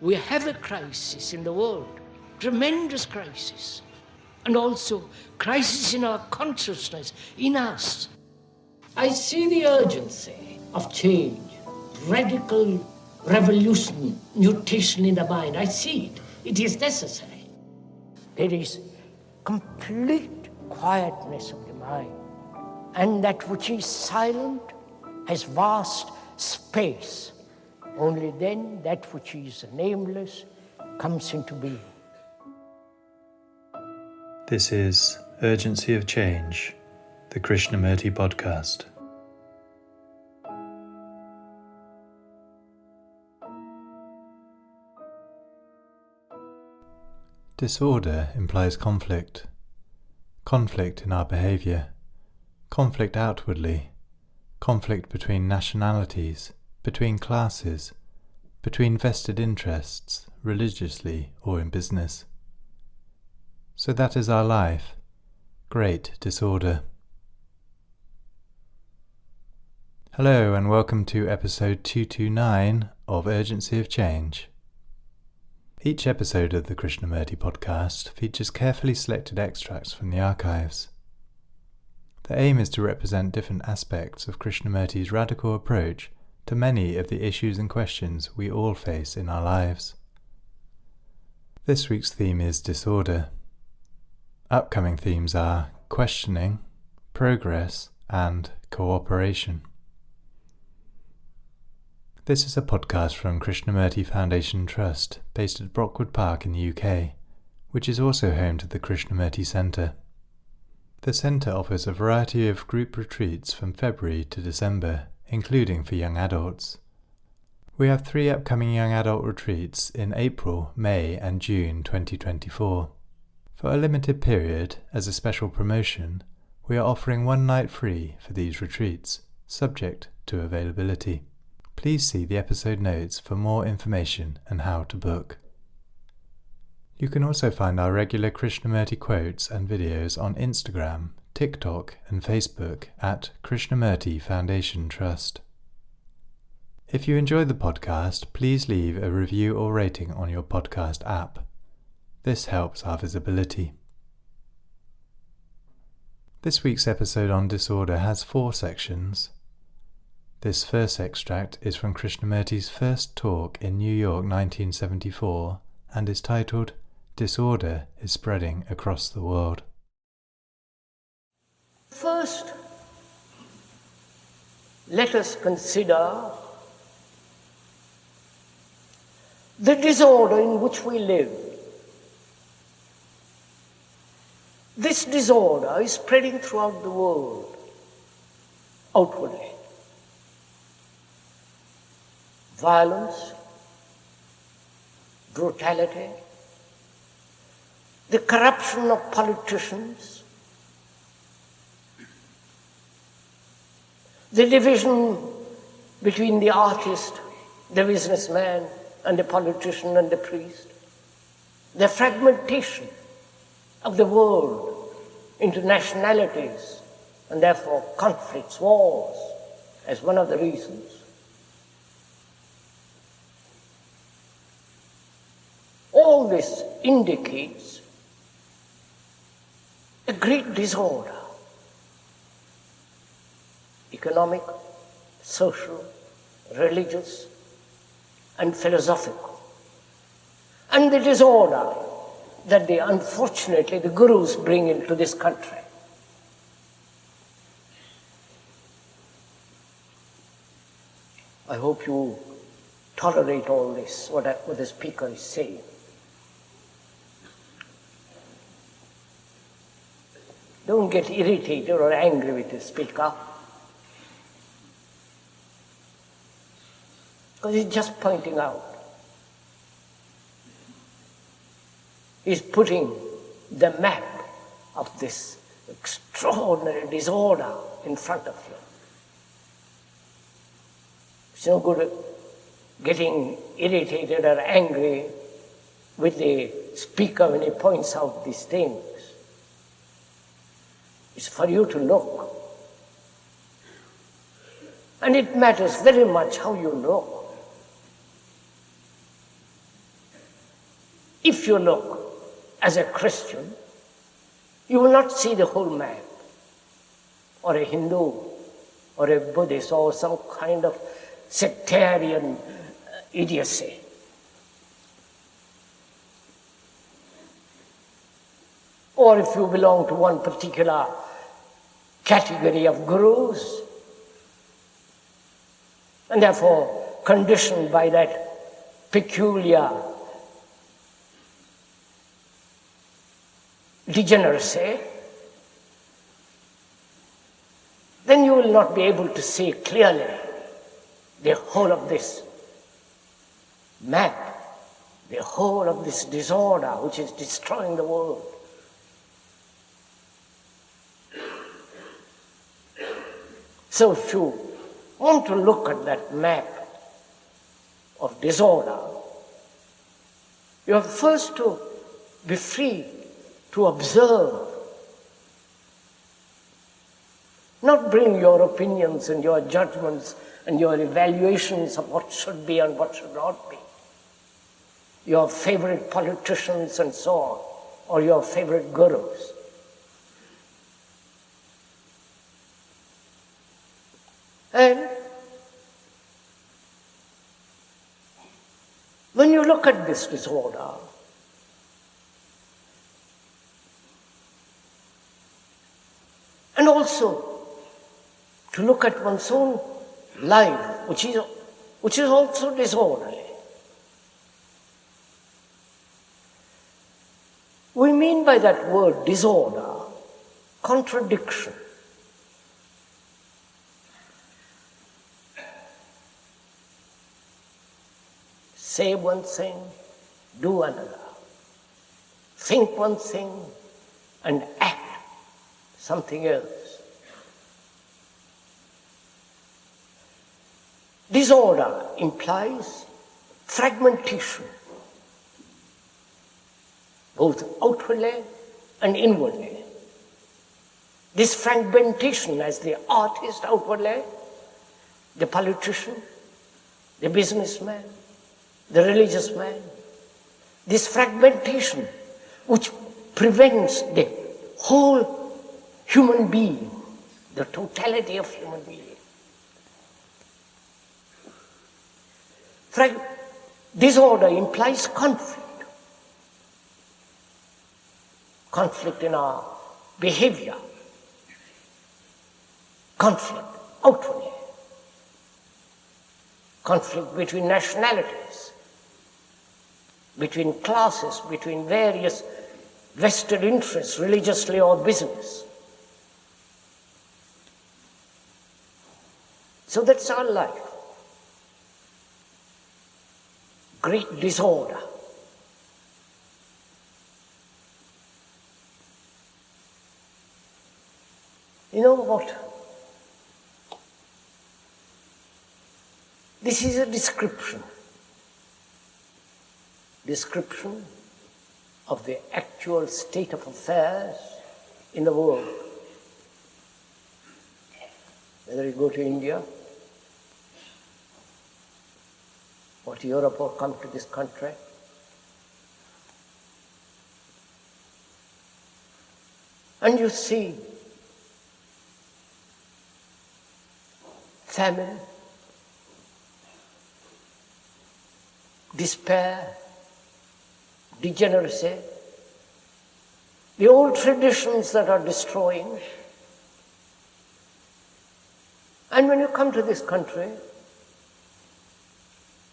We have a crisis in the world, tremendous crisis, and also crisis in our consciousness, in us. I see the urgency of change, radical revolution, mutation in the mind. I see it. It is necessary. There is complete quietness of the mind, and that which is silent has vast space. Only then that which is nameless comes into being. This is Urgency of Change, the Krishnamurti podcast. Disorder implies conflict. Conflict in our behaviour, conflict outwardly, conflict between nationalities, between classes, between vested interests, religiously or in business. So that is our life, great disorder. Hello and welcome to episode 229 of Urgency of Change. Each episode of the Krishnamurti podcast features carefully selected extracts from the archives. The aim is to represent different aspects of Krishnamurti's radical approach to many of the issues and questions we all face in our lives. This week's theme is disorder. Upcoming themes are questioning, progress, and cooperation. This is a podcast from Krishnamurti Foundation Trust, based at Brockwood Park in the UK, which is also home to the Krishnamurti Centre. The centre offers a variety of group retreats from February to December, including for young adults. We have 3 upcoming young adult retreats in April, May and June 2024. For a limited period, as a special promotion, we are offering 1 night free for these retreats, subject to availability. Please see the episode notes for more information and how to book. You can also find our regular Krishnamurti quotes and videos on Instagram, TikTok and Facebook at Krishnamurti Foundation Trust. If you enjoy the podcast, please leave a review or rating on your podcast app. This helps our visibility. This week's episode on disorder has 4 sections. This first extract is from Krishnamurti's first talk in New York 1974 and is titled Disorder is Spreading Across the World. First, let us consider the disorder in which we live. This disorder is spreading throughout the world, outwardly. Violence, brutality, the corruption of politicians, the division between the artist, the businessman, and the politician and the priest, the fragmentation of the world into nationalities, and therefore conflicts, wars, as one of the reasons. All this indicates a great disorder, economic, social, religious, and philosophical. And the disorder that unfortunately the gurus bring into this country. I hope you tolerate all this, what the speaker is saying. Don't get irritated or angry with the speaker, because he's just pointing out. He's putting the map of this extraordinary disorder in front of you. It's no good getting irritated or angry with the speaker when he points out these things. It's for you to look. And it matters very much how you look. if you look as a Christian, you will not see the whole map, or a Hindu, or a Buddhist, or some kind of sectarian idiocy. Or if you belong to one particular category of gurus, and therefore conditioned by that peculiar degeneracy, then you will not be able to see clearly the whole of this map, the whole of this disorder which is destroying the world. So if you want to look at that map of disorder, you have first to be free to observe, not bring your opinions and your judgments and your evaluations of what should be and what should not be, your favorite politicians and so on, or your favorite gurus. And when you look at this disorder, and also to look at one's own life, which is also disorderly, we mean by that word disorder contradiction. Say one thing, do another. Think one thing and act something else. Disorder implies fragmentation, both outwardly and inwardly. This fragmentation as the artist outwardly, the politician, the businessman, the religious man, this fragmentation which prevents the whole human being, the totality of human being. Disorder implies conflict. Conflict in our behavior. Conflict outwardly. Conflict between nationalities, between classes, between various vested interests, religiously or business. So that's our life. Great disorder. You know what? This is a description of the actual state of affairs in the world. Whether you go to India, or to Europe, or come to this country, and you see famine, despair, degeneracy, the old traditions that are destroying. And when you come to this country,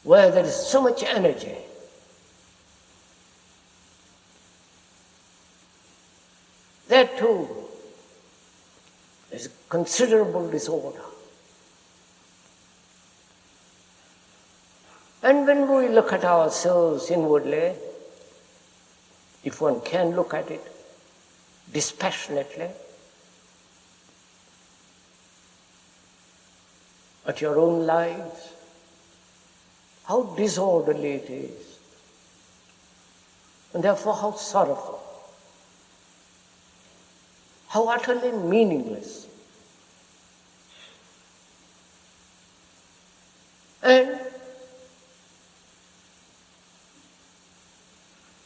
where there is so much energy, there too is considerable disorder. And when we look at ourselves inwardly, if one can look at it dispassionately, at your own lives, how disorderly it is, and therefore how sorrowful, how utterly meaningless. And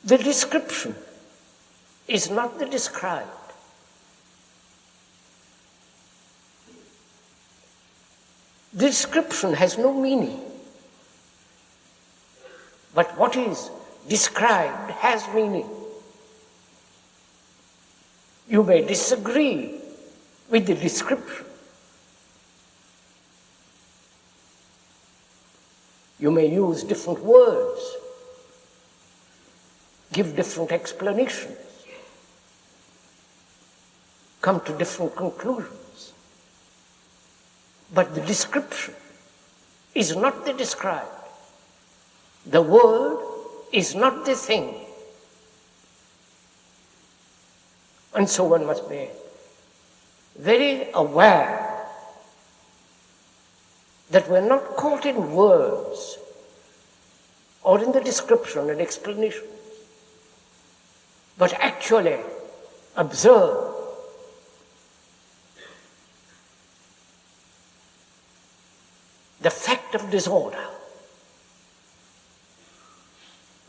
The description is not the described. The description has no meaning. But what is described has meaning. You may disagree with the description. You may use different words, give different explanations, come to different conclusions. But the description is not the described. The word is not the thing. And so one must be very aware that we're not caught in words or in the description and explanation, but actually observe the fact of disorder.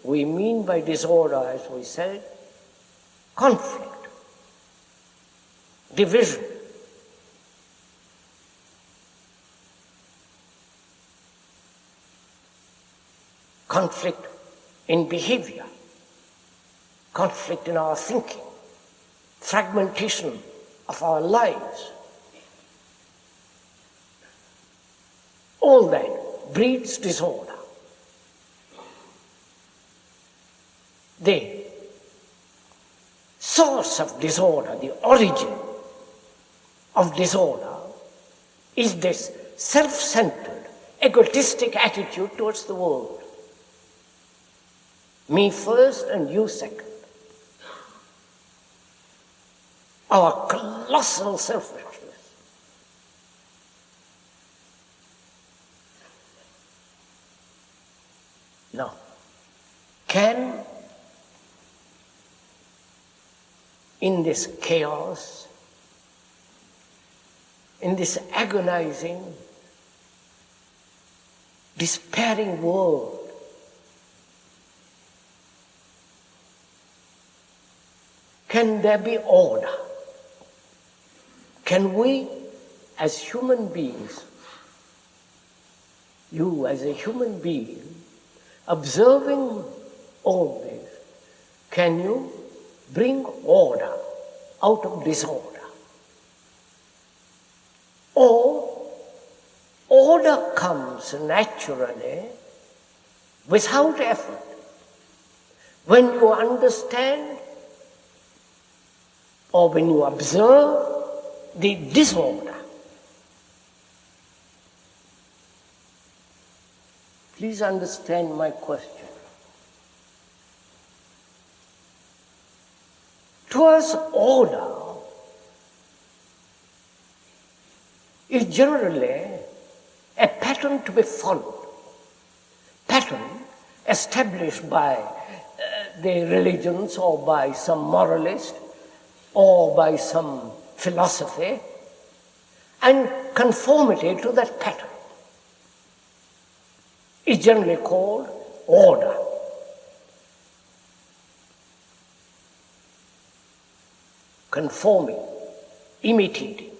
We mean by disorder, as we said, conflict, division, conflict in behavior, conflict in our thinking, fragmentation of our lives. All that breeds disorder. The source of disorder, the origin of disorder, is this self-centered, egotistic attitude towards the world. Me first and you second. Our colossal selfishness. Now, can in this chaos, in this agonizing, despairing world, can there be order? Can we, as human beings, you as a human being, observing all this, can you bring order out of disorder? Or order comes naturally without effort when you understand or when you observe the disorder. Please understand my question. To us, order is generally a pattern to be followed. Pattern established by the religions or by some moralist or by some philosophy, and conformity to that pattern is generally called order. Conforming, imitating,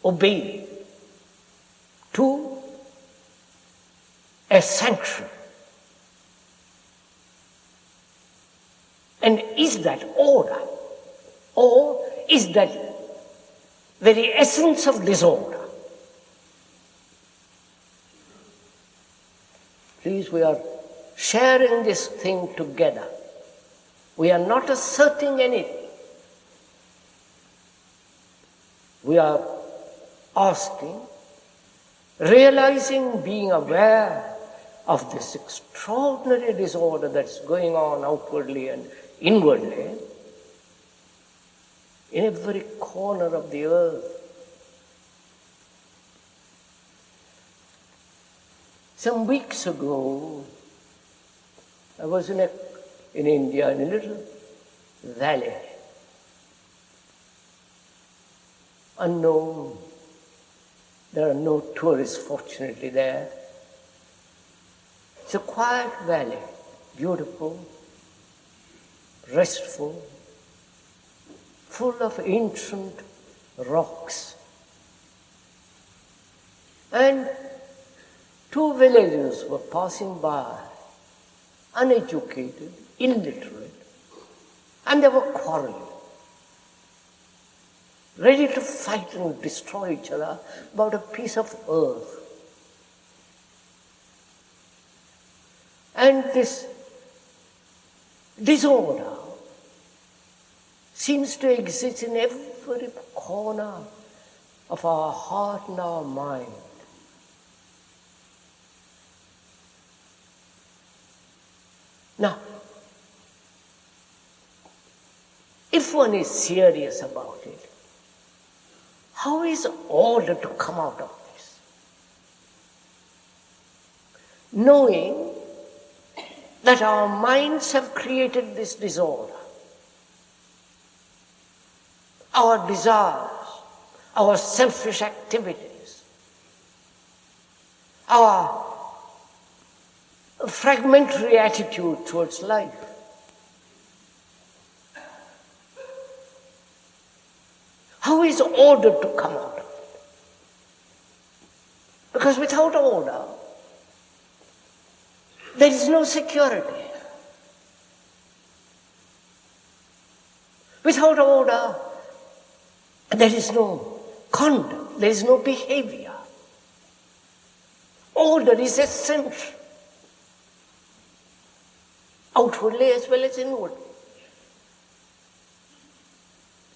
obeying to a sanction. And is that order? Or is that very essence of disorder? Please, we are sharing this thing together. We are not asserting anything. We are asking, realizing, being aware of this extraordinary disorder that's going on outwardly and inwardly in every corner of the earth. Some weeks ago, I was in India, in a little valley, unknown. There are no tourists, fortunately, there. It's a quiet valley, beautiful. restful, full of ancient rocks. And two villagers were passing by, uneducated, illiterate, and they were quarreling, ready to fight and destroy each other about a piece of earth. And this disorder seems to exist in every corner of our heart and our mind. Now, if one is serious about it, how is order to come out of this? Knowing that our minds have created this disorder, our desires, our selfish activities, our fragmentary attitude towards life. How is order to come out of it? Because without order, there is no security. Without order, there is no conduct, there is no behavior. Order is essential, outwardly as well as inwardly.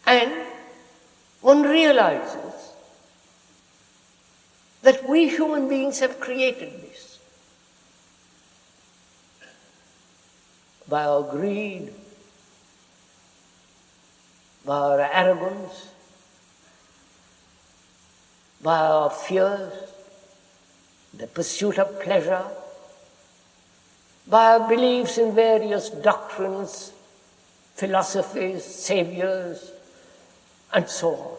And one realizes that we human beings have created this by our greed, by our arrogance, by our fears, the pursuit of pleasure, by our beliefs in various doctrines, philosophies, saviors, and so on.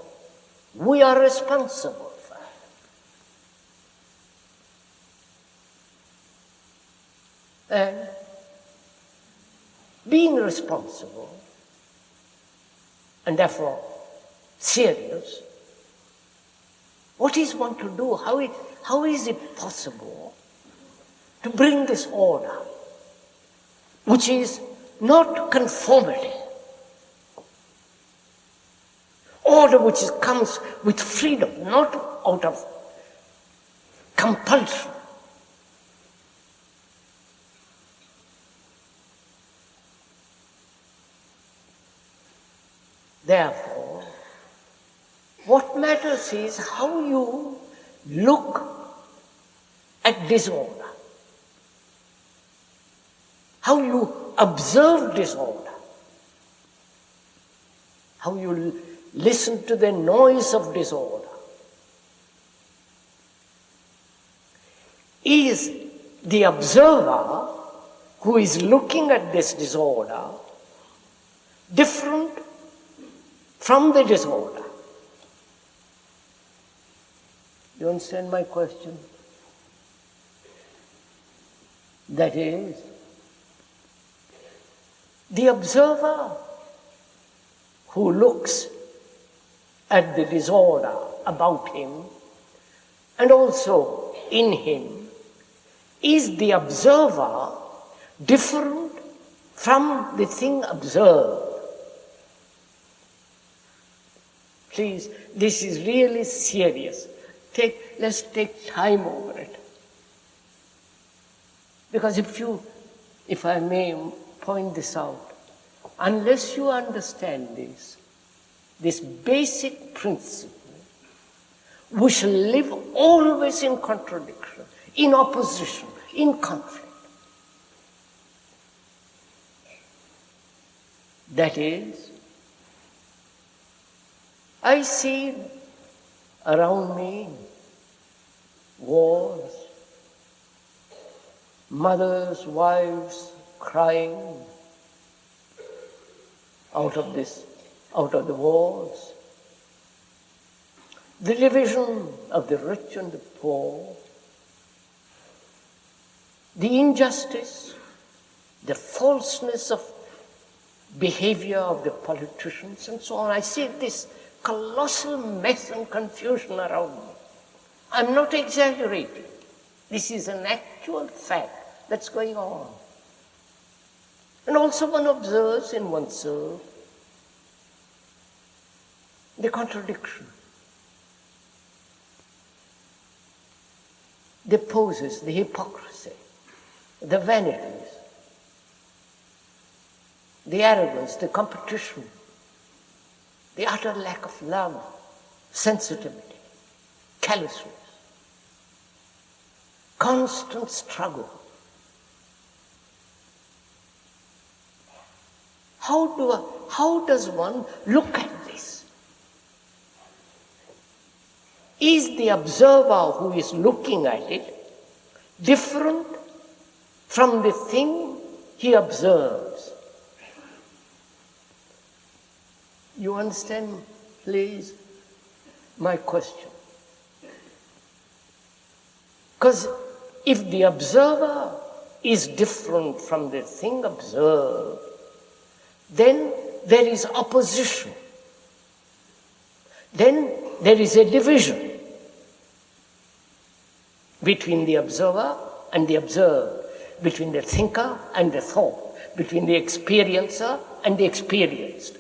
We are responsible for it. And being responsible, and therefore serious, what is one to do? How is it possible to bring this order, which is not conformity, order which comes with freedom, not out of compulsion? Therefore, what matters is how you look at disorder, how you observe disorder, how you listen to the noise of disorder. Is the observer who is looking at this disorder different from the disorder? You understand my question? That is, the observer who looks at the disorder about him and also in him, is the observer different from the thing observed? Please, this is really serious. Let's take time over it. Because if I may point this out, unless you understand this basic principle, we shall live always in contradiction, in opposition, in conflict. That is, I see around me wars, mothers, wives crying out of the wars, the division of the rich and the poor, the injustice, the falseness of behaviour of the politicians and so on. I see this colossal mess and confusion around me. I'm not exaggerating. This is an actual fact that's going on. And also one observes in oneself the contradiction, the poses, the hypocrisy, the vanities, the arrogance, the competition, the utter lack of love, sensitivity, callousness, constant struggle. How does one look at this? Is the observer who is looking at it different from the thing he observes? You understand, please, my question? Because if the observer is different from the thing observed, then there is opposition. Then there is a division between the observer and the observed, between the thinker and the thought, between the experiencer and the experienced.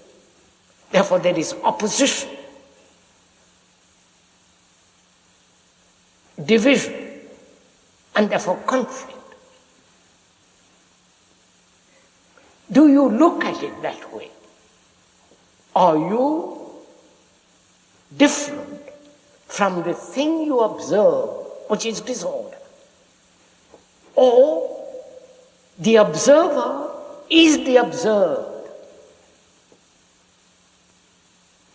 Therefore, there is opposition, division, and therefore conflict. Do you look at it that way? Are you different from the thing you observe, which is disorder? Or the observer is the observed?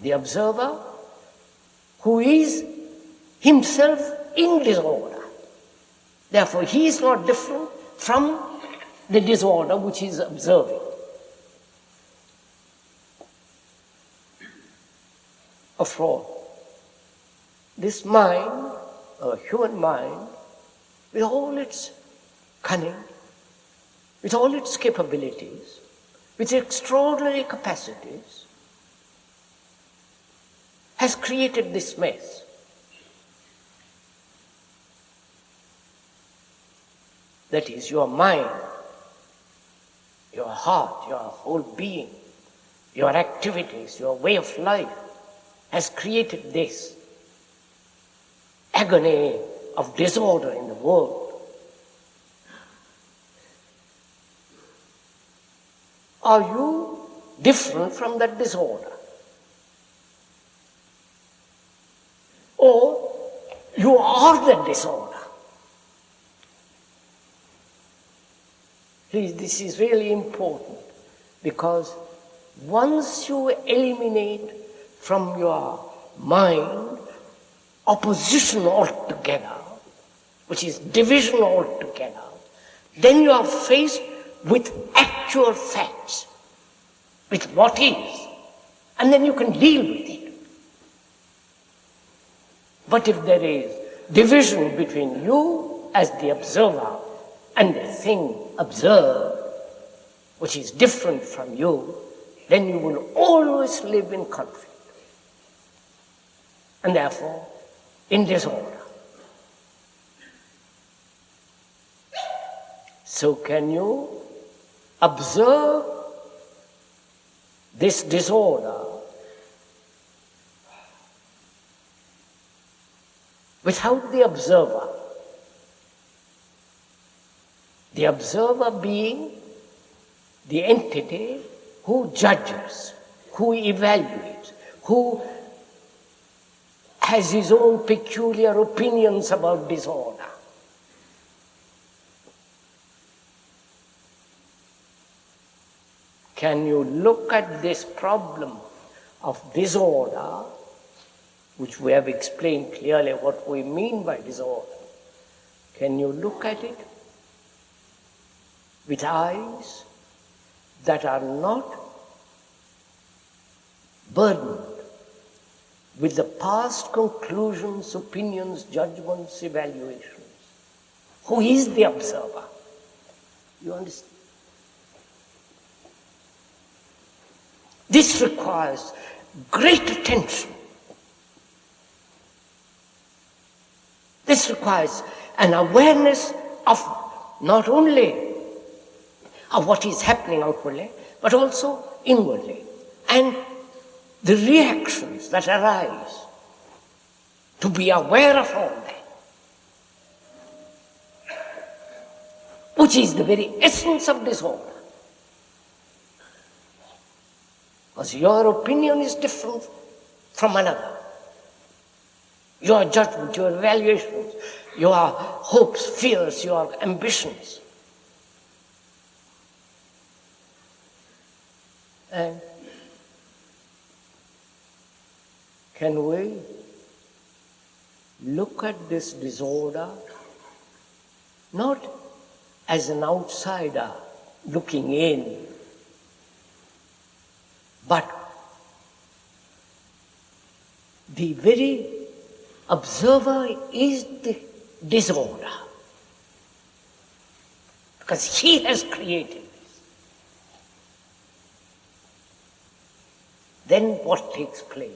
The observer who is himself in disorder. Therefore, he is not different from the disorder which he is observing. After all, this mind, a human mind, with all its cunning, with all its capabilities, with extraordinary capacities, has created this mess. That is, your mind, your heart, your whole being, your activities, your way of life has created this agony of disorder in the world. Are you different from that disorder? Or you are the disorder? Please, this is really important, because once you eliminate from your mind opposition altogether, which is division altogether, then you are faced with actual facts, with what is, and then you can deal with it. But if there is division between you as the observer and the thing observed, which is different from you, then you will always live in conflict, and therefore in disorder. So can you observe this disorder without the observer? The observer being the entity who judges, who evaluates, who has his own peculiar opinions about disorder. Can you look at this problem of disorder, which we have explained clearly what we mean by disorder? Can you look at it with eyes that are not burdened with the past conclusions, opinions, judgments, evaluations? Who is the observer? You understand? This requires great attention. This requires an awareness of not only of what is happening outwardly, but also inwardly, and the reactions that arise, to be aware of all that, which is the very essence of disorder. Because your opinion is different from another. Your judgment, your evaluations, your hopes, fears, your ambitions. And can we look at this disorder not as an outsider looking in, but the very observer is the disorder, because he has created this. Then what takes place?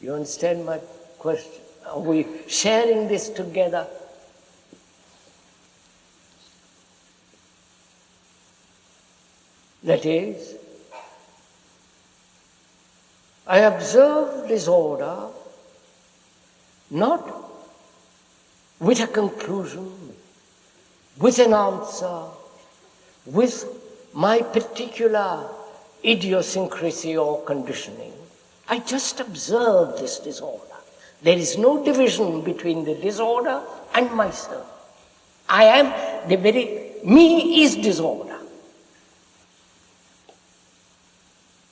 You understand my question? Are we sharing this together? That is, I observe disorder not with a conclusion, with an answer, with my particular idiosyncrasy or conditioning. I just observe this disorder. There is no division between the disorder and myself. I am the very, me is disorder.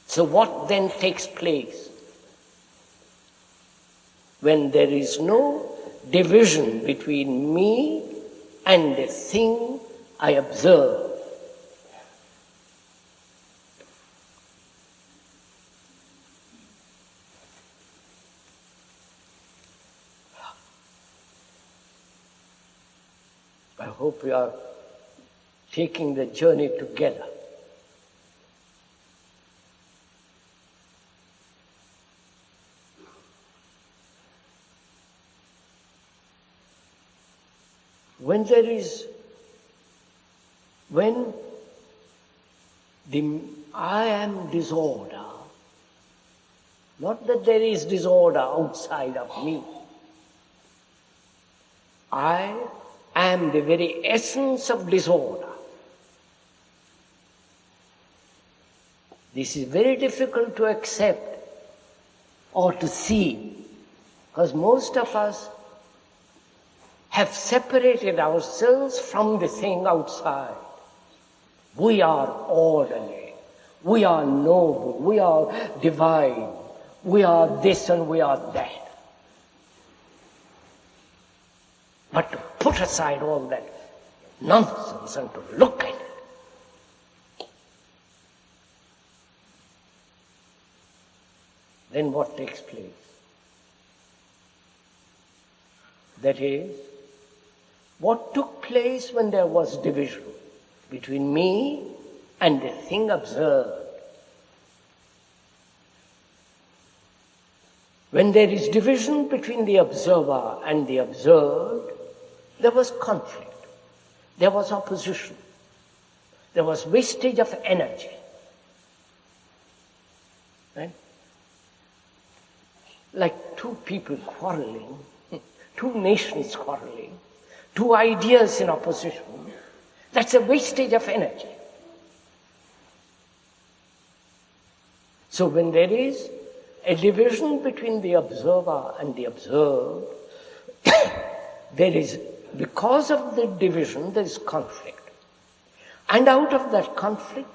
So what then takes place? When there is no division between me and the thing I observe. I hope we are taking the journey together. When the I am disorder, not that there is disorder outside of me, I am the very essence of disorder. This is very difficult to accept or to see, because most of us have separated ourselves from the thing outside. We are orderly, we are noble, we are divine, we are this and we are that. But to put aside all that nonsense and to look at it, then what takes place? That is, what took place when there was division between me and the thing observed? When there is division between the observer and the observed, there was conflict, there was opposition, there was wastage of energy. Right? Like two people quarreling, two nations quarreling, two ideas in opposition, that's a wastage of energy. So when there is a division between the observer and the observed, there is, because of the division, there is conflict. And out of that conflict,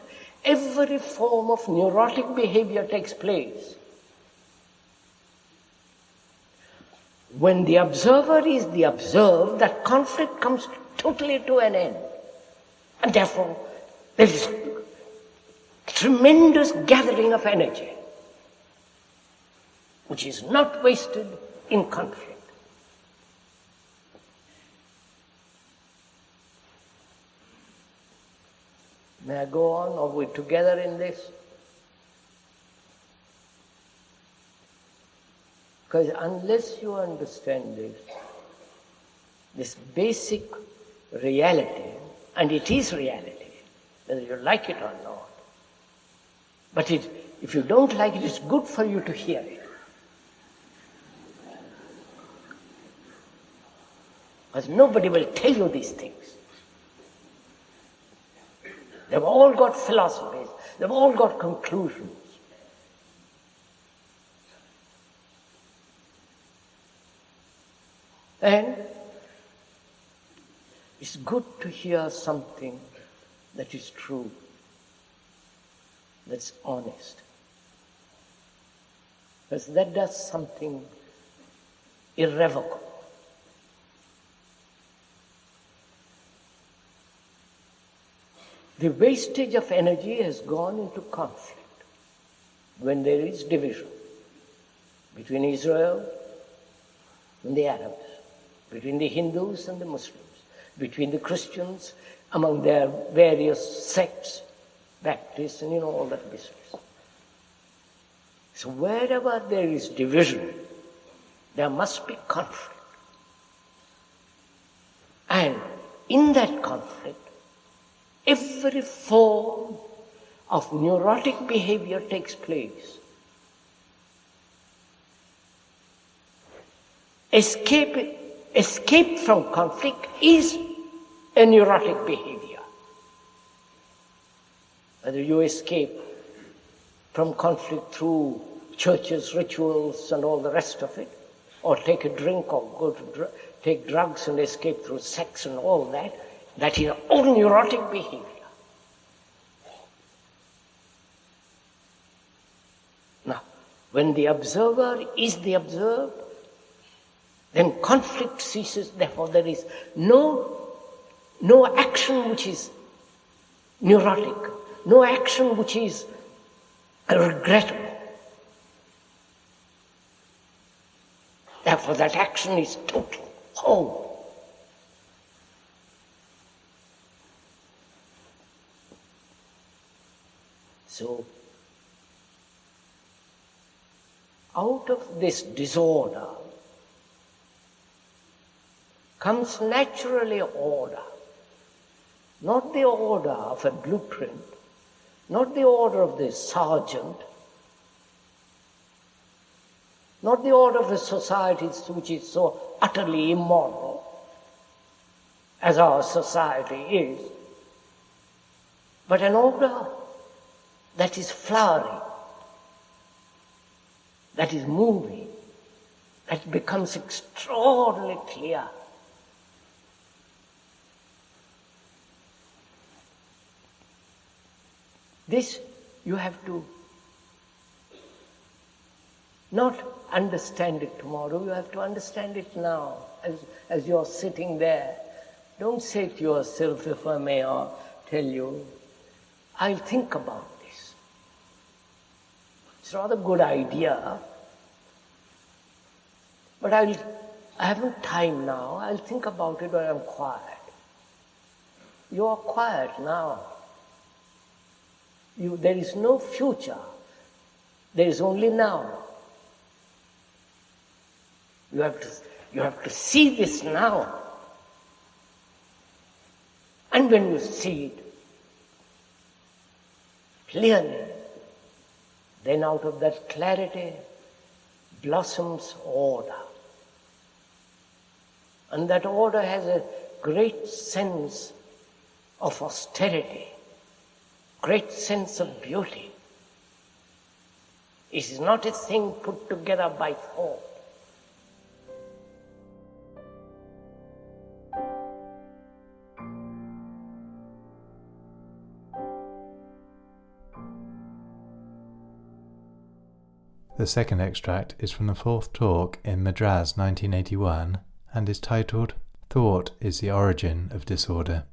every form of neurotic behavior takes place. When the observer is the observed, that conflict comes totally to an end. And therefore, there is tremendous gathering of energy, which is not wasted in conflict. May I go on? Are we together in this? Because unless you understand this basic reality, and it is reality, whether you like it or not, but if you don't like it, it's good for you to hear it. Because nobody will tell you these things. They've all got philosophies. They've all got conclusions. And it's good to hear something that is true, that's honest. Because that does something irrevocable. The wastage of energy has gone into conflict when there is division between Israel and the Arabs, between the Hindus and the Muslims, between the Christians among their various sects, Baptists, and all that business. So wherever there is division, there must be conflict. And in that conflict, every form of neurotic behavior takes place. Escape from conflict is a neurotic behavior. Whether you escape from conflict through churches, rituals, and all the rest of it, or take a drink, or go to take drugs and escape through sex and all that, that is all neurotic behavior. Now, when the observer is the observed, then conflict ceases. Therefore, there is no action which is neurotic, no action which is regrettable. Therefore, that action is total, whole. So, out of this disorder comes naturally order. Not the order of a blueprint, not the order of the sergeant, not the order of a society which is so utterly immoral as our society is, but an order that is flowering, that is moving, that becomes extraordinarily clear. This you have to not understand it tomorrow, you have to understand it now, as you're sitting there. Don't say to yourself, if I may tell you, I'll think about this. It's not a good idea, but I haven't time now. I'll think about it when I'm quiet. You are quiet now. There is no future. There is only now. You have to see this now. And when you see it clearly, then out of that clarity blossoms order. And that order has a great sense of austerity, great sense of beauty. It is not a thing put together by thought. The second extract is from the fourth talk in Madras 1981 and is titled Thought is the Origin of Disorder.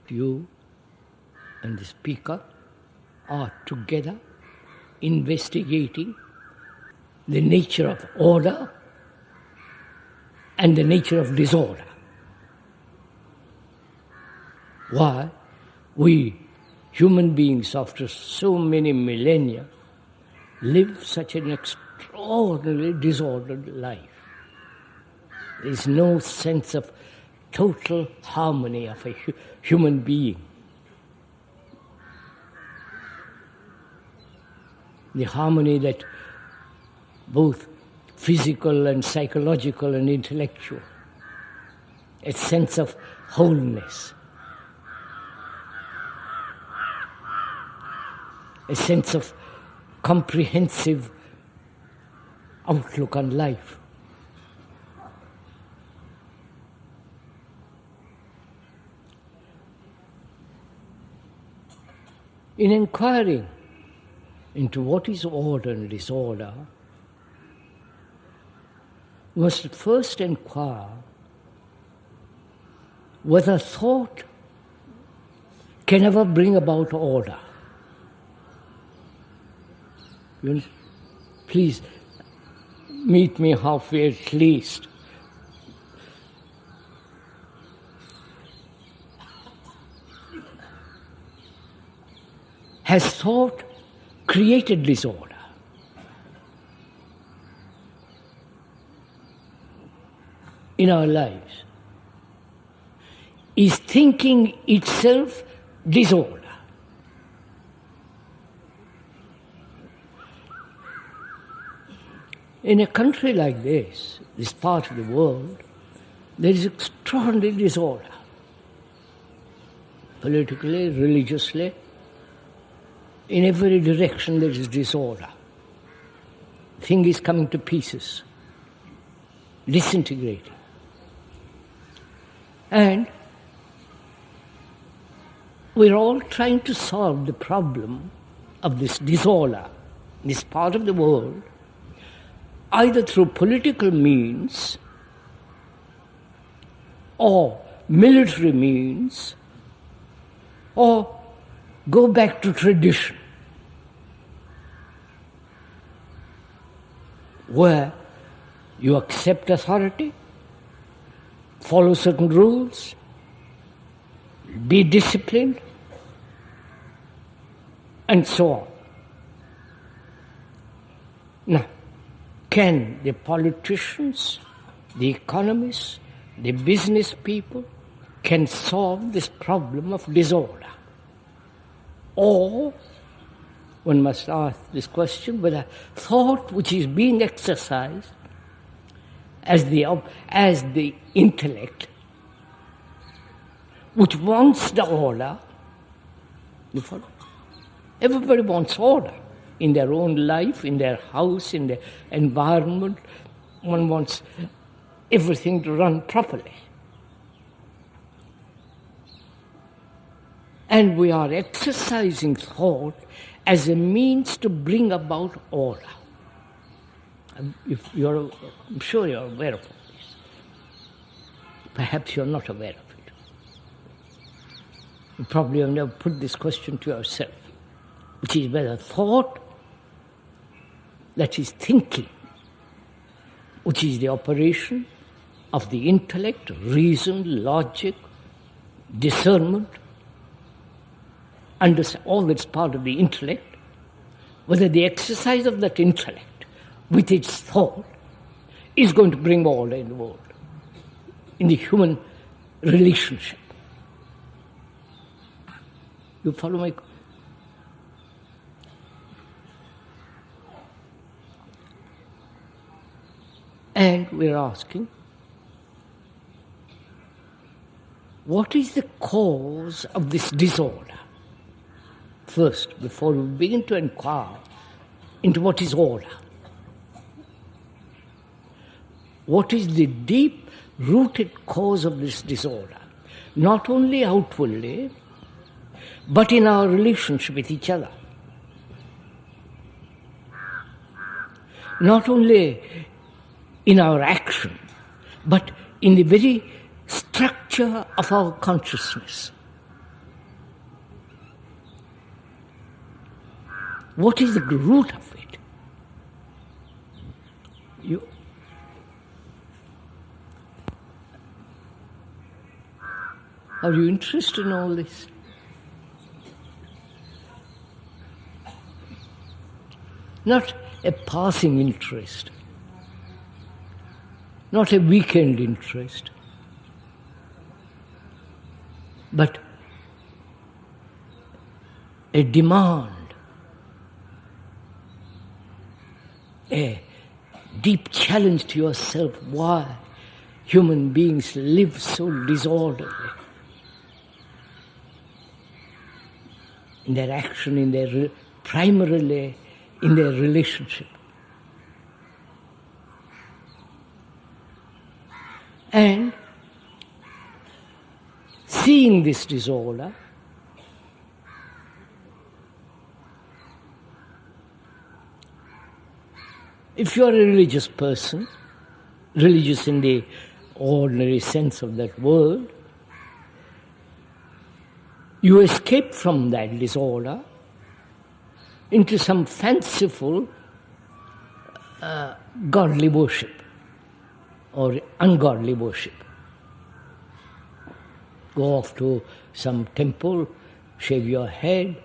You and the speaker are together investigating the nature of order and the nature of disorder. Why? we, human beings, after so many millennia, live such an extraordinarily disordered life. There is no sense of total harmony of a human being. The harmony that both physical and psychological and intellectual, a sense of wholeness, a sense of comprehensive outlook on life. In inquiring into what is order and disorder, we must first inquire whether thought can ever bring about order. Please meet me halfway at least. Has thought created disorder? In our lives? Is thinking itself disorder? In a country like this part of the world, there is extraordinary disorder. Politically, religiously, in every direction there is disorder. Thing is coming to pieces, disintegrating. And we're all trying to solve the problem of this disorder, this part of the world, either through political means or military means, or go back to tradition, where you accept authority, follow certain rules, be disciplined, and so on. Now, can the politicians, the economists, the business people can solve this problem of disorder? Or one must ask this question whether thought which is being exercised as the intellect, which wants the order, you follow? Everybody wants order in their own life, in their house, in their environment. One wants everything to run properly. And we are exercising thought as a means to bring about order. I'm sure you're aware of all this. Perhaps you're not aware of it. You probably have never put this question to yourself, which is whether thought, that is thinking, which is the operation of the intellect, reason, logic, discernment, all that's part of the intellect, whether the exercise of that intellect with its thought is going to bring order in the world, in the human relationship. You follow my... And we're asking, what is the cause of this disorder? First, before we begin to inquire into what is order. What is the deep-rooted cause of this disorder? Not only outwardly, but in our relationship with each other. Not only in our action, but in the very structure of our consciousness. What is the root of it? Are you interested in all this? not a passing interest, not a weekend interest, but a demand, a deep challenge to yourself why human beings live so disorderly in their action, in their primarily in their relationship. And seeing this disorder, if you are a religious person, religious in the ordinary sense of that word, you escape from that disorder into some fanciful godly worship or ungodly worship. Go off to some temple, shave your head.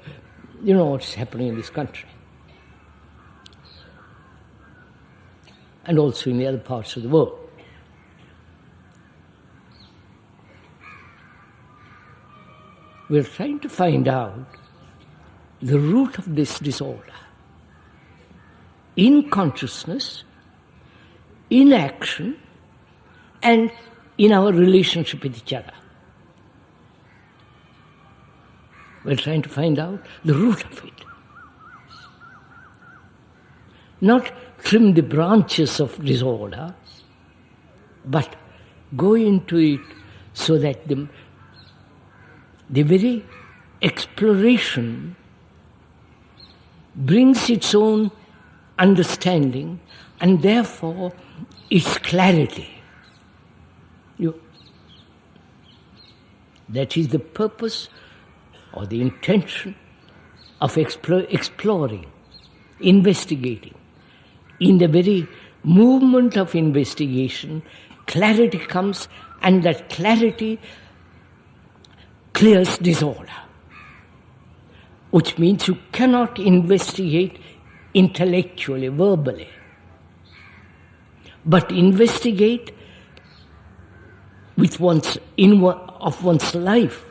You know what's happening in this country. And also in the other parts of the world. We're trying to find out the root of this disorder in consciousness, in action, and in our relationship with each other. We're trying to find out the root of it. Not trim the branches of disorder, but go into it so that the very exploration brings its own understanding and therefore its clarity. That is the purpose or the intention of exploring, investigating. In the very movement of investigation, clarity comes, and that clarity clears disorder. Which means you cannot investigate intellectually, verbally, but investigate with one's life,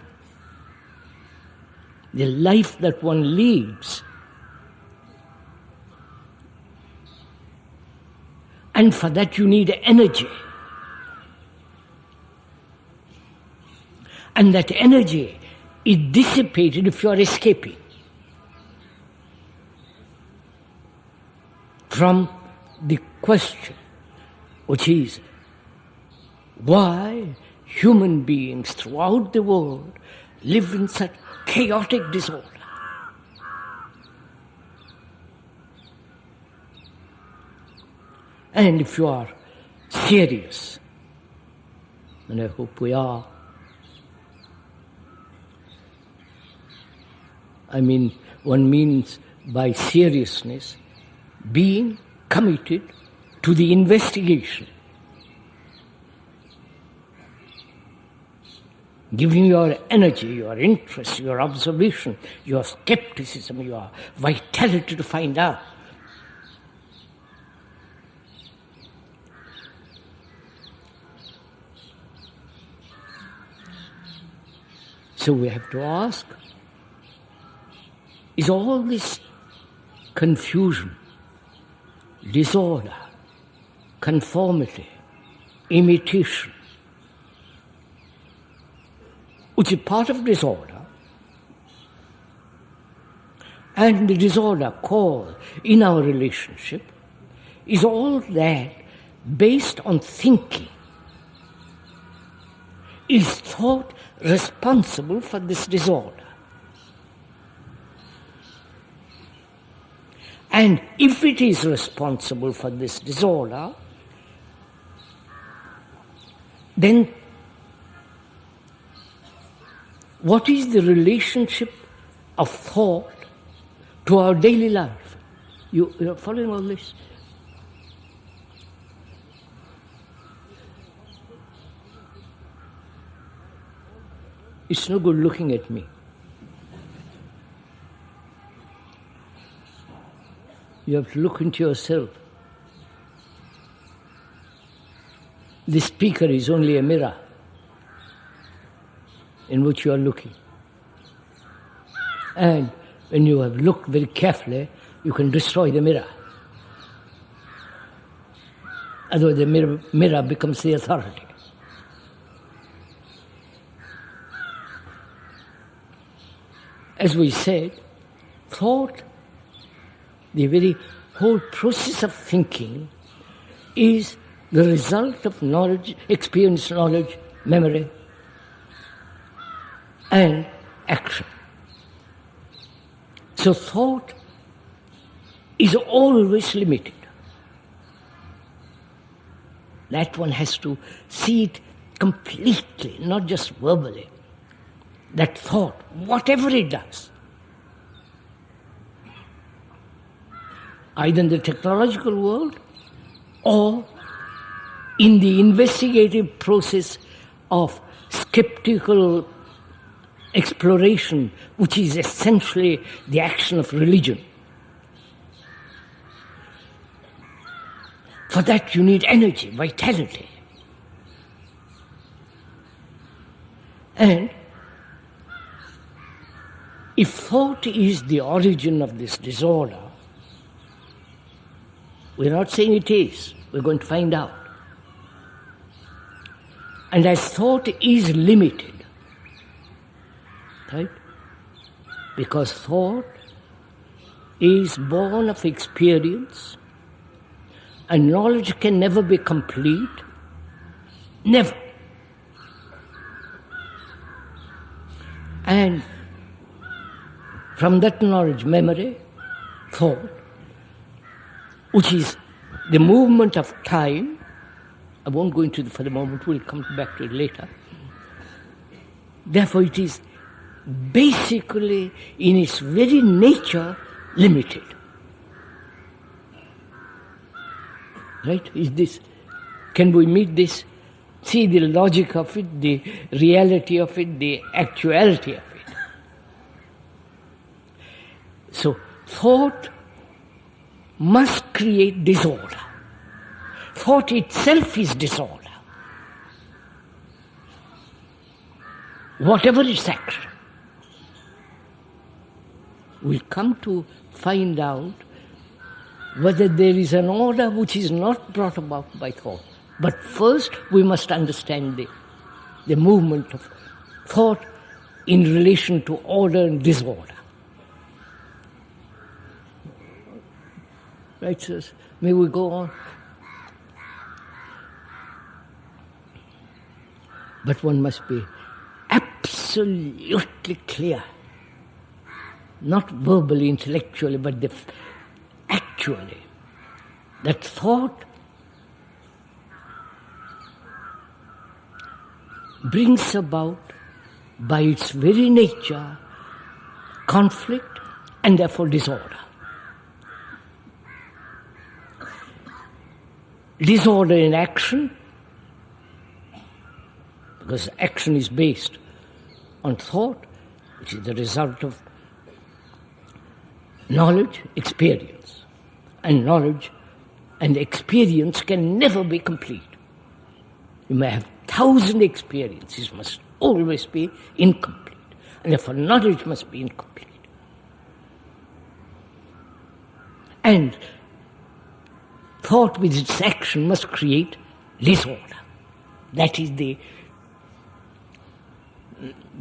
the life that one leads. And for that you need energy. And that energy is dissipated if you are escaping from the question, which is why human beings throughout the world live in such chaotic disorder. And if you are serious, and I hope we are, one means by seriousness being committed to the investigation, giving your energy, your interest, your observation, your skepticism, your vitality to find out. So we have to ask, is all this confusion, disorder, conformity, imitation, which is part of disorder, and the disorder called in our relationship, is all that based on thinking, is thought responsible for this disorder? And if it is responsible for this disorder, then what is the relationship of thought to our daily life? You are following all this? It's no good looking at me. You have to look into yourself. The speaker is only a mirror in which you are looking. And when you have looked very carefully, you can destroy the mirror. Otherwise the mirror becomes the authority. As we said, thought, the very whole process of thinking, is the result of knowledge, experience, knowledge, memory, and action. So thought is always limited. That one has to see it completely, not just verbally. That thought, whatever it does, either in the technological world or in the investigative process of skeptical exploration, which is essentially the action of religion. For that you need energy, vitality. And if thought is the origin of this disorder, we're not saying it is, we're going to find out. And as thought is limited, right? Because thought is born of experience, and knowledge can never be complete, never. And from that knowledge, memory, thought, which is the movement of time, I won't go into it for the moment, we'll come back to it later. Therefore it is basically, in its very nature, limited. Right? Is this? Can we meet this? See the logic of it, the reality of it, the actuality of it. So, thought must create disorder. Thought itself is disorder. Whatever its action. We'll come to find out whether there is an order which is not brought about by thought. But first we must understand the movement of thought in relation to order and disorder. Right, sirs? May we go on? But one must be absolutely clear, not verbally, intellectually, but actually, that thought brings about, by its very nature, conflict and therefore disorder. Disorder in action, because action is based on thought, which is the result of knowledge, experience. And knowledge and experience can never be complete. You may have 1,000 experiences, must always be incomplete. And therefore knowledge must be incomplete. And thought with its action must create disorder. That is the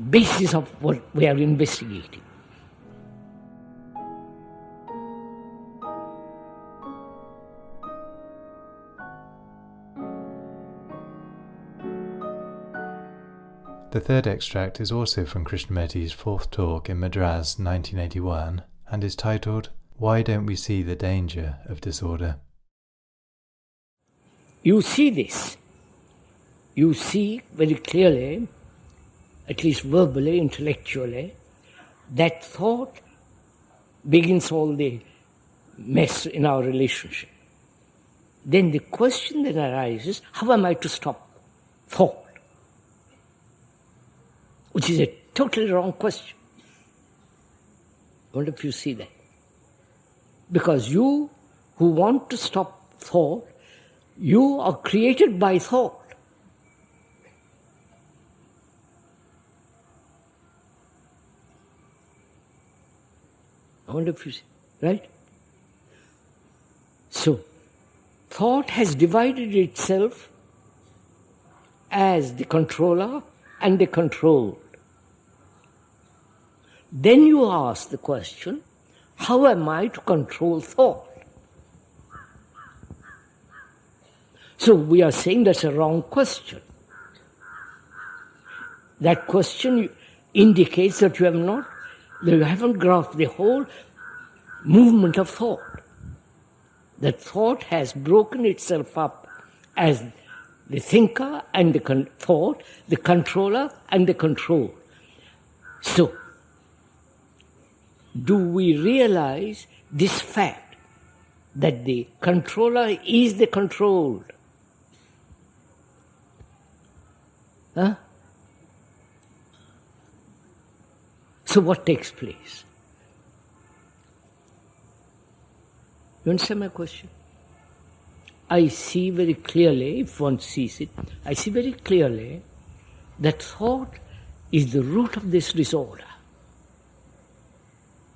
basis of what we are investigating. The third extract is also from Krishnamurti's fourth talk in Madras 1981 and is titled, Why Don't We See the Danger of Disorder? You see this. You see very clearly, at least verbally, intellectually, that thought begins all the mess in our relationship. Then the question that arises, how am I to stop thought? Which is a totally wrong question. I wonder if you see that. Because you who want to stop thought, you are created by thought. I wonder if you see, right? So, thought has divided itself as the controller and the controlled. Then you ask the question, how am I to control thought? So we are saying that's a wrong question. That question indicates that you haven't grasped the whole movement of thought. That thought has broken itself up as the thinker and the thought, the controller and the control. So, do we realize this fact that the controller is the controlled? Huh? So what takes place? You understand my question? I see very clearly, if one sees it, I see very clearly that thought is the root of this disorder.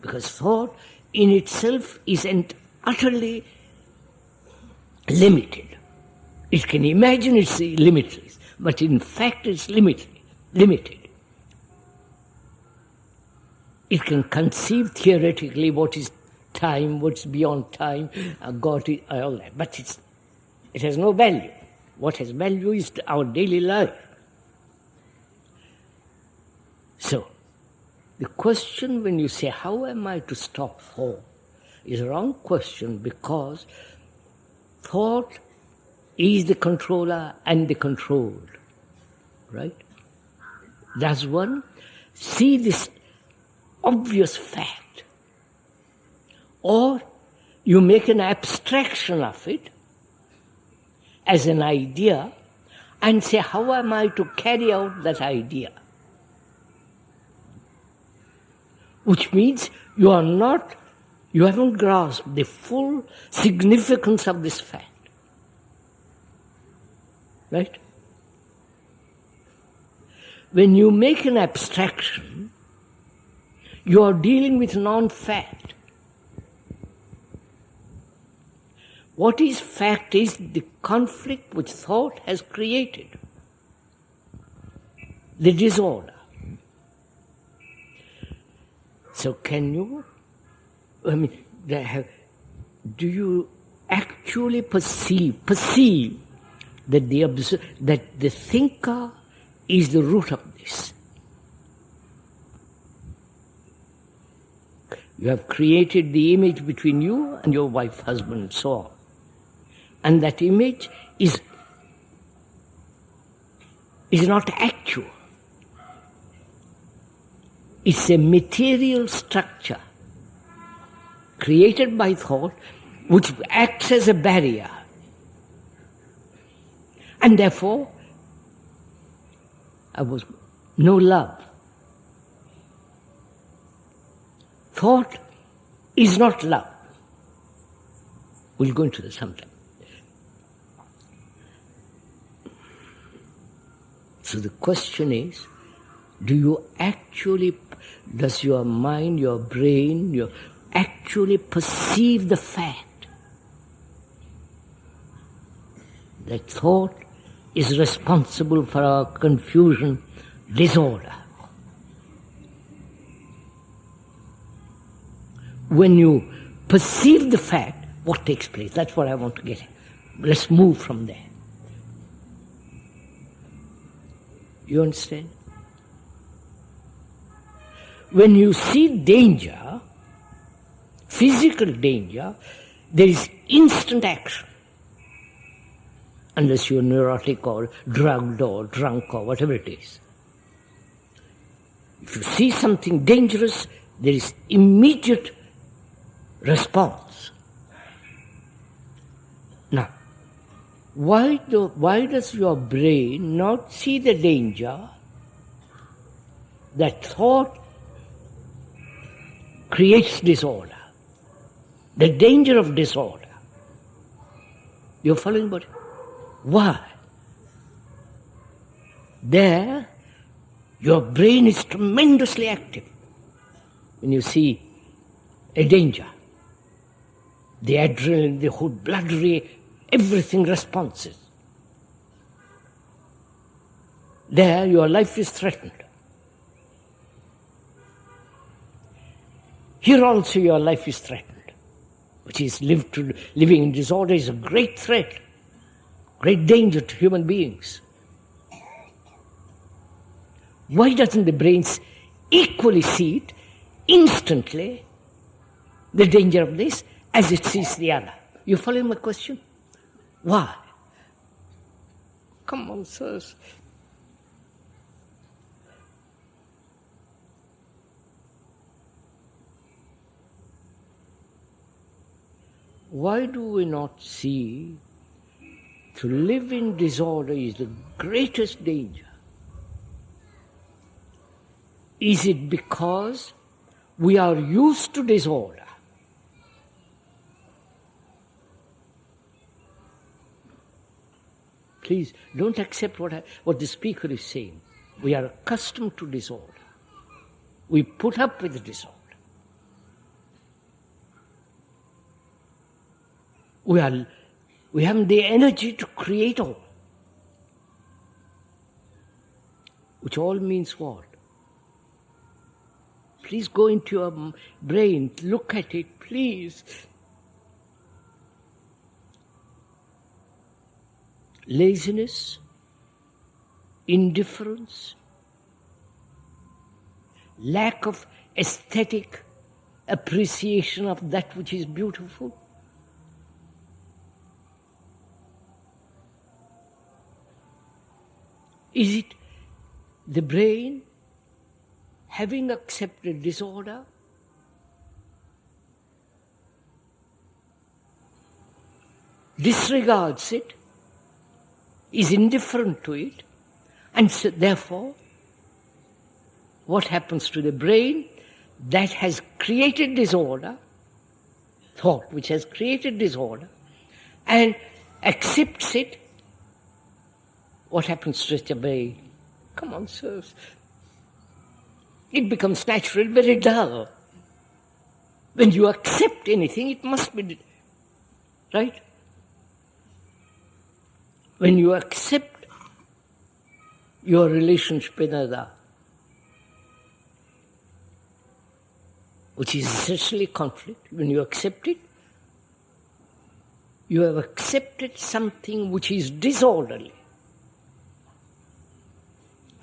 Because thought in itself is utterly limited. It can imagine it's limitless, but in fact it's limited. It can conceive theoretically what is time, what's beyond time, God, all that, but it has no value. What has value is our daily life. So, the question when you say, how am I to stop thought, is a wrong question because thought is the controller and the controlled. Right? Does one see this obvious fact? Or you make an abstraction of it as an idea and say, how am I to carry out that idea? Which means you haven't grasped the full significance of this fact. Right? When you make an abstraction, you are dealing with non-fact. What is fact is the conflict which thought has created, the disorder. So do you actually perceive that the thinker is the root of this? You have created the image between you and your wife, husband, and so on. And that image is not actual. It's a material structure created by thought which acts as a barrier. And therefore, no love. Thought is not love. We'll go into this sometime. So the question is, does your mind, your brain, actually perceive the fact that thought is responsible for our confusion, disorder? When you perceive the fact, what takes place? That's what I want to get at. Let's move from there. You understand? When you see danger, physical danger, there is instant action. Unless you're neurotic or drugged or drunk or whatever it is. If you see something dangerous, there is immediate response. Now, why does your brain not see the danger that thought creates disorder? The danger of disorder. You're following what? Why? There, your brain is tremendously active. When you see a danger, the adrenaline, the whole blood everything responses. There, your life is threatened. Here also your life is threatened, which is living in disorder is a great threat, great danger to human beings. Why doesn't the brain equally see it instantly, the danger of this, as it sees the other? You follow my question? Why? Come on, sirs. Why do we not see to live in disorder is the greatest danger? Is it because we are used to disorder? Please don't accept what the speaker is saying. We are accustomed to disorder. We put up with disorder. We haven't the energy to create all. Which all means what? Please go into your brain, look at it, please. Laziness, indifference, lack of aesthetic appreciation of that which is beautiful. Is it the brain, having accepted disorder, disregards it, is indifferent to it, and so therefore, what happens to the brain that has created disorder, thought which has created disorder, and accepts it? What happens to the brain? Come on, sirs. It becomes naturally very dull. When you accept anything, it must be, right? When you accept your relationship with another, which is essentially conflict, when you accept it, you have accepted something which is disorderly,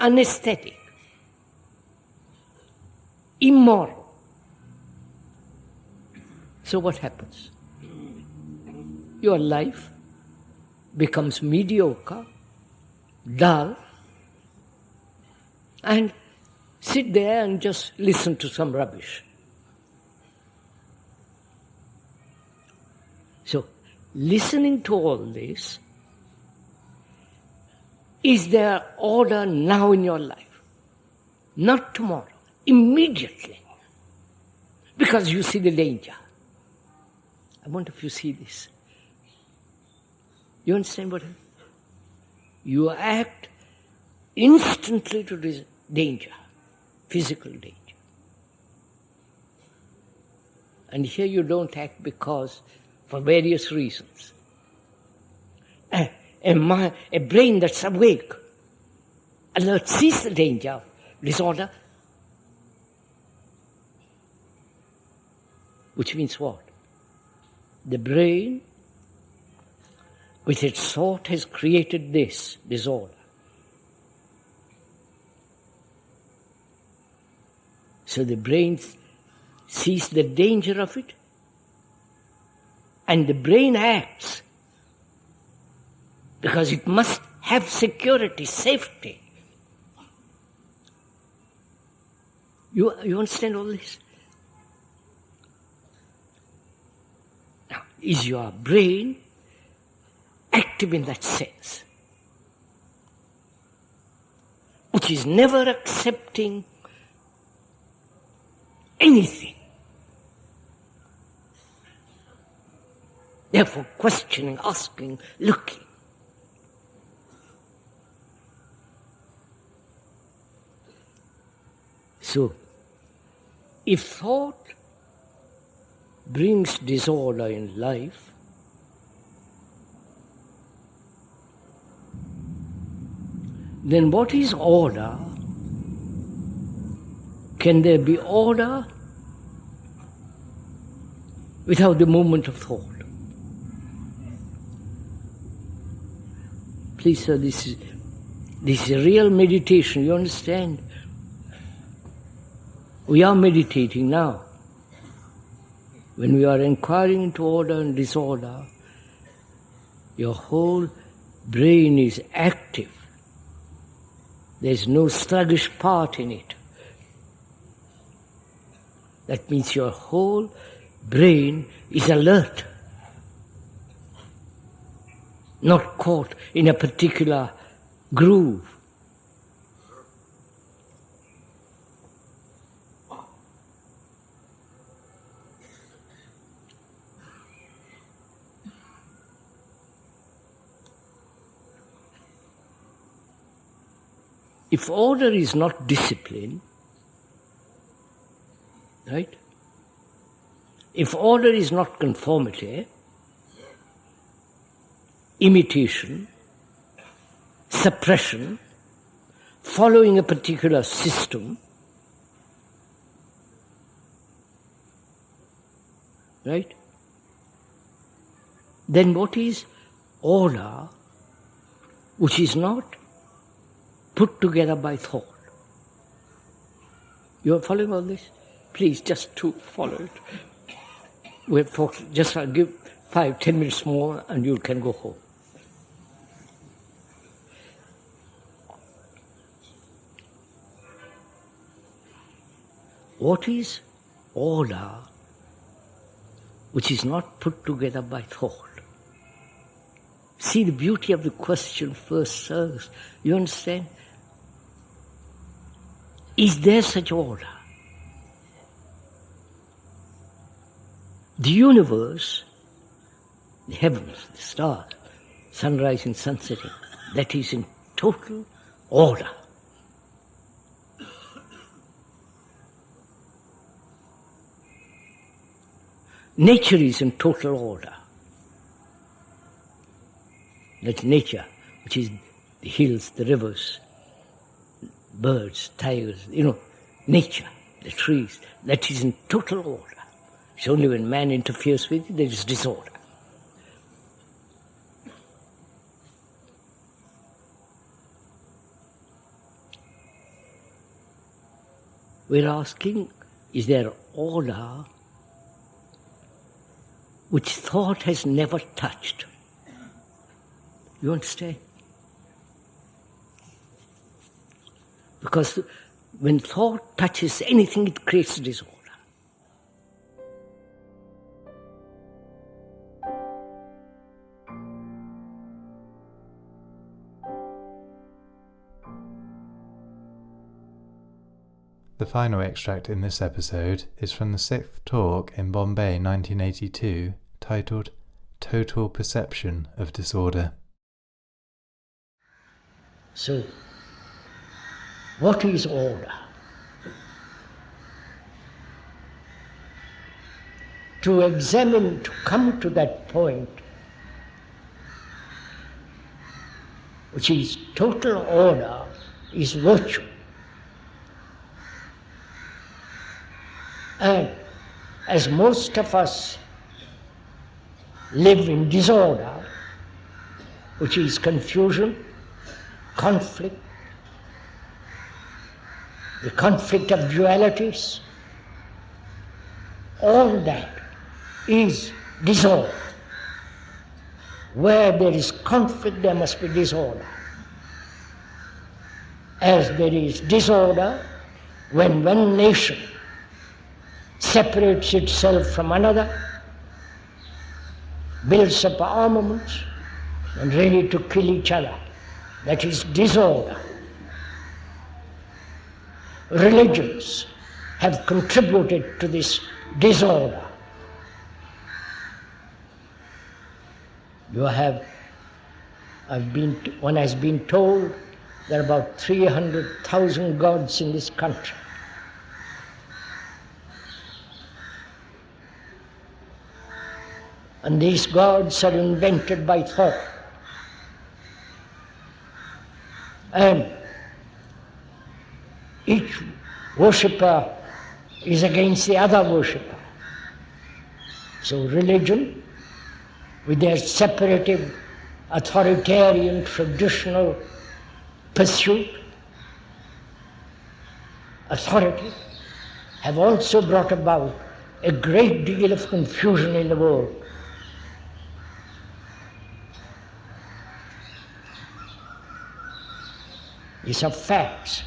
unaesthetic, immoral. So what happens? Your life becomes mediocre, dull, and sit there and just listen to some rubbish. So, listening to all this, is there order now in your life? Not tomorrow, immediately. Because you see the danger. I wonder if you see this. You understand what I mean? You act instantly to this danger, physical danger. And here you don't act because, for various reasons. A brain that's awake, alert, sees the danger of disorder, which means what? The brain, with its thought, has created this disorder. So the brain sees the danger of it, and the brain acts because it must have security, safety. You understand all this? Now, is your brain active in that sense, which is never accepting anything Therefore, questioning, asking, looking. So, if thought brings disorder in life, then what is order? Can there be order without the movement of thought? Please, sir, this is a real meditation, you understand? We are meditating now. When we are inquiring into order and disorder, your whole brain is active. There's no sluggish part in it. That means your whole brain is alert, not caught in a particular groove. If order is not discipline, right? If order is not conformity, imitation, suppression, following a particular system, right? Then what is order which is not put together by thought? You are following all this? Please, just to follow it. We have talked, just give 5-10 minutes more and you can go home. What is order which is not put together by thought? See the beauty of the question first serves. You understand? Is there such order? The universe, the heavens, the stars, sunrise and sunsetting, that is in total order. Nature is in total order. That's nature, which is the hills, the rivers, birds, tigers, nature, the trees, that is in total order. It's only when man interferes with it, there is disorder. We're asking, is there order which thought has never touched? You understand? Because when thought touches anything, it creates disorder. The final extract in this episode is from the 6th talk in Bombay 1982, titled Total Perception of Disorder. So, what is order? To examine, to come to that point, which is total order, is virtue. And as most of us live in disorder, which is confusion, conflict, the conflict of dualities, all that is disorder. Where there is conflict, there must be disorder. As there is disorder when one nation separates itself from another, builds up armaments and ready to kill each other. That is disorder. Religions have contributed to this disorder. One has been told there are about 300,000 gods in this country. And these gods are invented by thought. And each worshipper is against the other worshipper. So religion, with their separative, authoritarian, traditional pursuit, authority, have also brought about a great deal of confusion in the world. These are facts.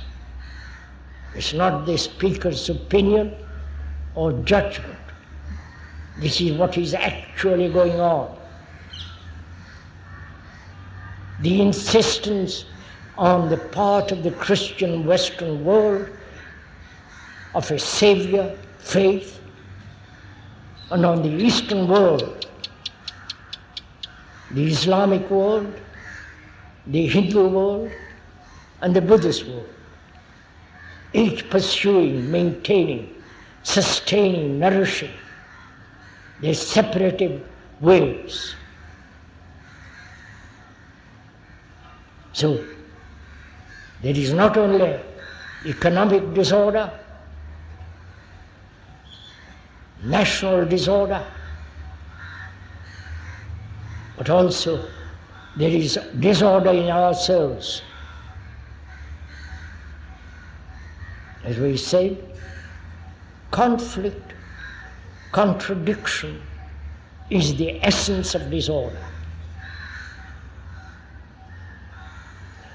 It's not the speaker's opinion or judgment. This is what is actually going on. The insistence on the part of the Christian Western world of a Savior, faith, and on the Eastern world, the Islamic world, the Hindu world, and the Buddhist world, each pursuing, maintaining, sustaining, nourishing their separative ways. So, there is not only economic disorder, national disorder, but also there is disorder in ourselves. As we said, conflict, contradiction is the essence of disorder.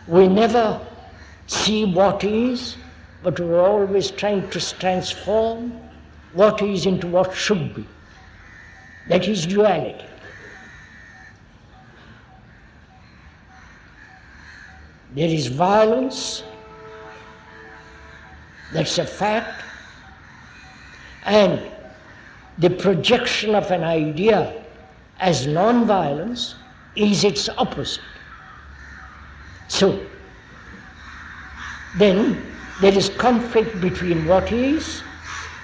We never see what is, but we're always trying to transform what is into what should be. That is duality. There is violence, that's a fact, and the projection of an idea as non-violence is its opposite. So, then there is conflict between what is,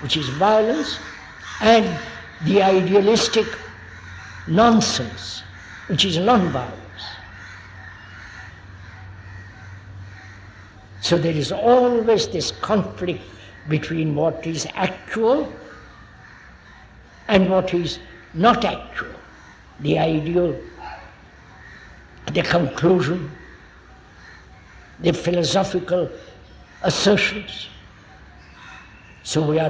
which is violence, and the idealistic nonsense, which is non-violence. So there is always this conflict between what is actual and what is not actual, the ideal, the conclusion, the philosophical assertions. So there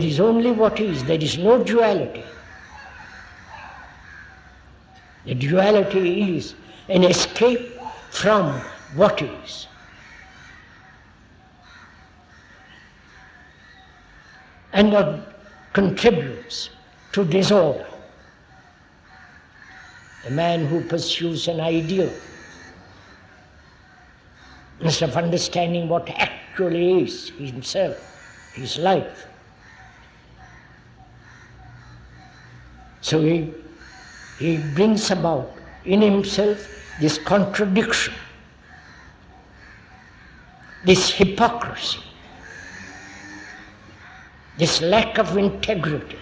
is only what is, there is no duality. The duality is an escape from what is. And what contributes to disorder. A man who pursues an ideal, instead of understanding what actually is himself, his life. So he brings about in himself this contradiction, this hypocrisy, this lack of integrity.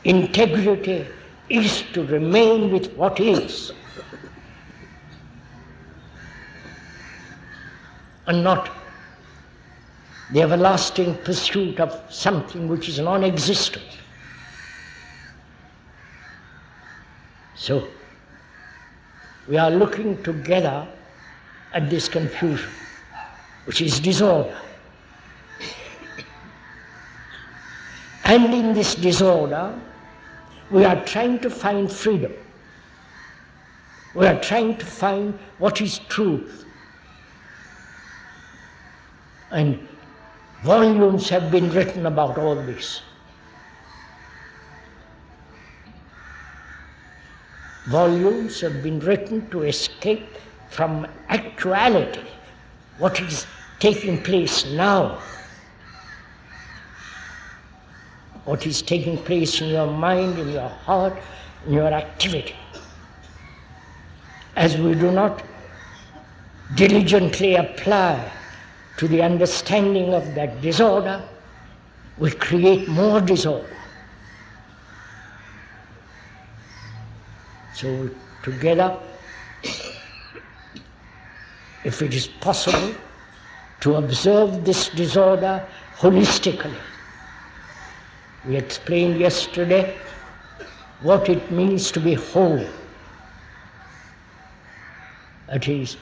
Integrity is to remain with what is, and not the everlasting pursuit of something which is non-existent. So, we are looking together at this confusion, which is disorder. And in this disorder, we are trying to find freedom. We are trying to find what is truth. And volumes have been written about all this. Volumes have been written to escape from actuality, what is taking place now. what is taking place in your mind, in your heart, in your activity. As we do not diligently apply to the understanding of that disorder, we create more disorder. So together, if it is possible, to observe this disorder holistically. We explained yesterday what it means to be whole. That is,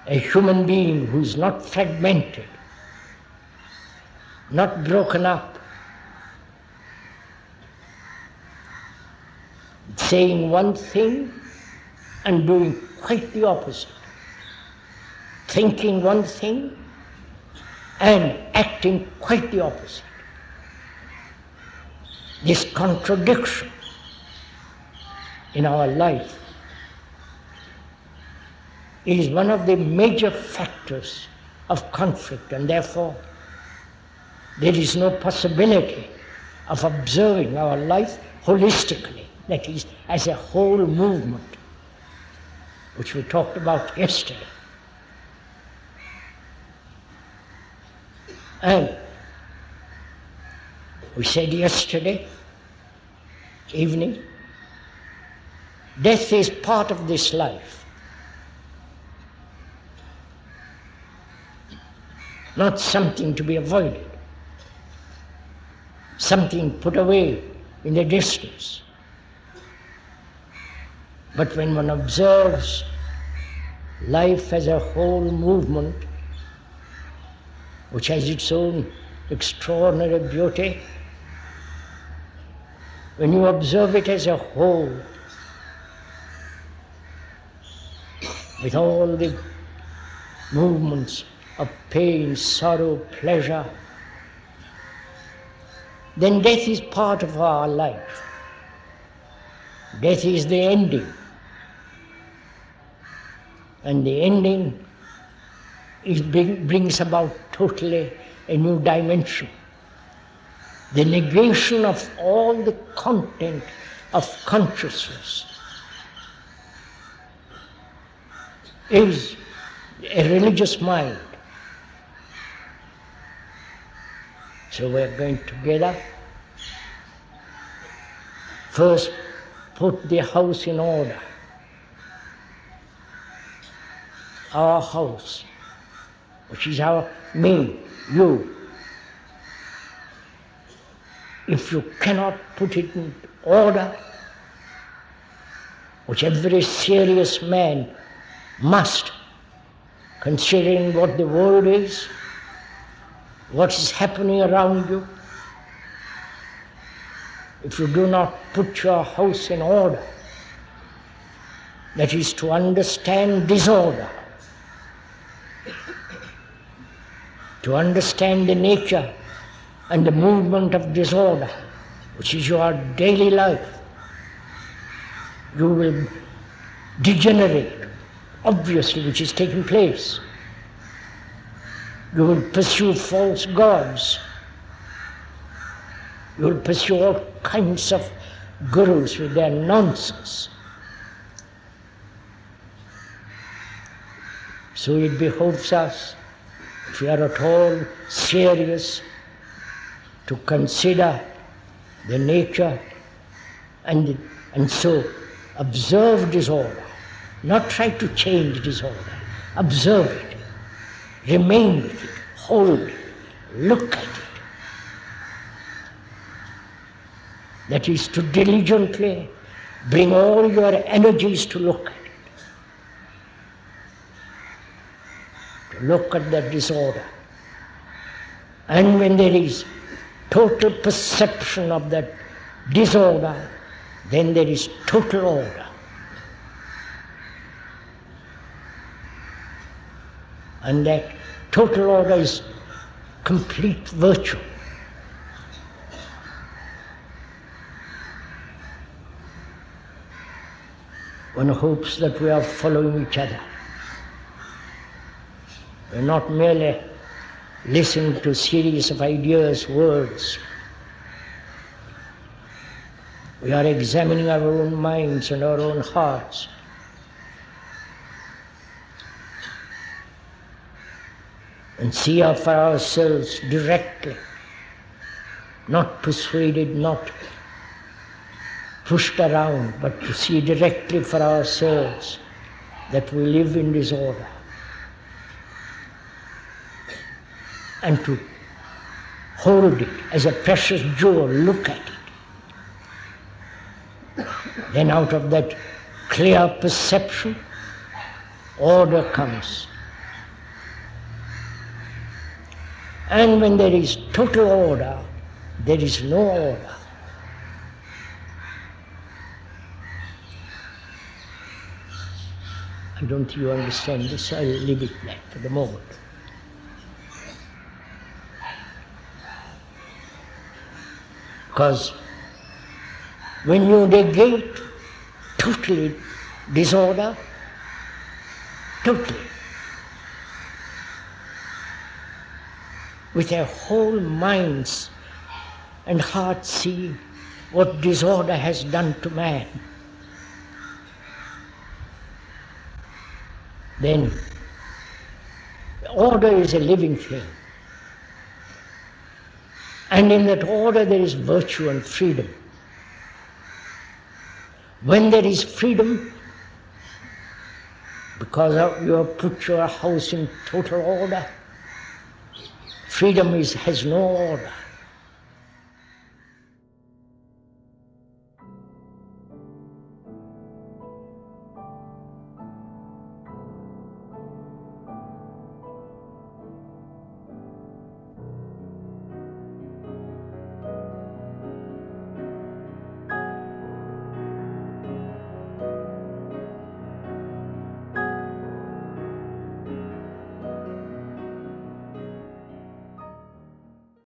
a human being who is not fragmented, not broken up, saying one thing and doing quite the opposite, thinking one thing and acting quite the opposite. This contradiction in our life is one of the major factors of conflict, and therefore there is no possibility of observing our life holistically, that is, as a whole movement, which we talked about yesterday. And we said yesterday evening, death is part of this life, not something to be avoided, something put away in the distance. But when one observes life as a whole movement, which has its own extraordinary beauty, when you observe it as a whole, with all the movements of pain, sorrow, pleasure, then death is part of our life. Death is the ending. And the ending brings about totally a new dimension. The negation of all the content of consciousness is a religious mind. So we're going together first put the house in order. Our house, which is our me, you. If you cannot put it in order, which every serious man must, considering what the world is, what is happening around you, if you do not put your house in order, that is to understand disorder, to understand the nature and the movement of disorder, which is your daily life, you will degenerate, obviously, which is taking place. You will pursue false gods. You will pursue all kinds of gurus with their nonsense. So it behoves us, if we are at all serious, to consider the nature and so observe disorder, not try to change disorder. Observe it, remain with it, hold it, look at it. That is to diligently bring all your energies to look at it. To look at that disorder. And when there is total perception of that disorder, then there is total order. And that total order is complete virtue. One hopes that we are following each other. We're not merely listen to a series of ideas, words. We are examining our own minds and our own hearts. And see for ourselves directly, not persuaded, not pushed around, but to see directly for ourselves that we live in disorder. And to hold it as a precious jewel, look at it. Then out of that clear perception, order comes. And when there is total order, there is no order. I don't think you understand this. I'll leave it there for the moment. Because when you negate totally disorder, totally, with their whole minds and hearts see what disorder has done to man, then order is a living thing. And in that order there is virtue and freedom. When there is freedom, because you have put your house in total order, freedom has no order.